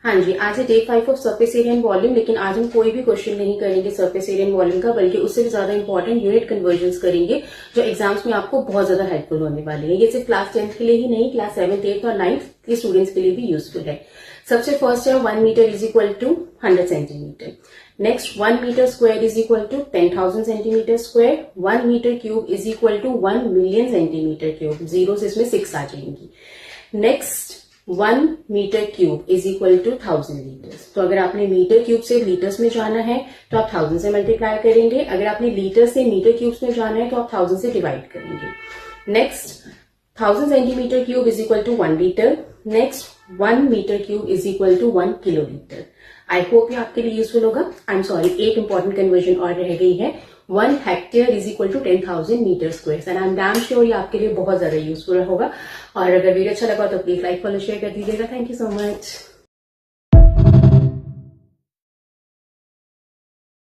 हाँ जी, आज है day 5 of surface area and volume. लेकिन आज हम कोई भी क्वेश्चन नहीं करेंगे सरफेस एरिया एंड वॉल्यूम का, बल्कि उससे भी ज्यादा इंपॉर्टेंट यूनिट कन्वर्जन्स करेंगे जो एग्जाम्स में आपको बहुत ज्यादा हेल्पफुल होने वाले हैं। ये सिर्फ क्लास 10th के लिए ही नहीं, क्लास 7th, 8th और 9th के स्टूडेंट्स के लिए भी यूजफुल है। सबसे फर्स्ट है 1 metre is equal to 100 centimetre. Next 1 metre square is equal to 10,000 centimetre square. 1 metre cube is equal to 1 million centimetre cube. Zero से इसमें 6 आ जाएंगी। Next 1 metre cube is equal to 1000 litres. तो अगर आपने मीटर क्यूब से litres में जाना है तो आप 1000 से मल्टीप्लाई करेंगे। अगर आपने लीटर से मीटर क्यूब्स में जाना है तो आप 1000 से डिवाइड करेंगे। Next 1000 centimetre cube is equal to 1 litre. Next 1 metre cube is equal to 1 kilolitre. I hope ये आपके लिए यूजफुल होगा। आई एम सॉरी, एक इंपॉर्टेंट कन्वर्जन और रह गई है। 1 hectare is equal to 10,000 metre square. And I am damn sure ये आपके लिए बहुत ज्यादा यूजफुल होगा। और अगर वीडियो अच्छा लगा तो प्लीज लाइक फॉलो शेयर कर दीजिएगा। Thank you so much.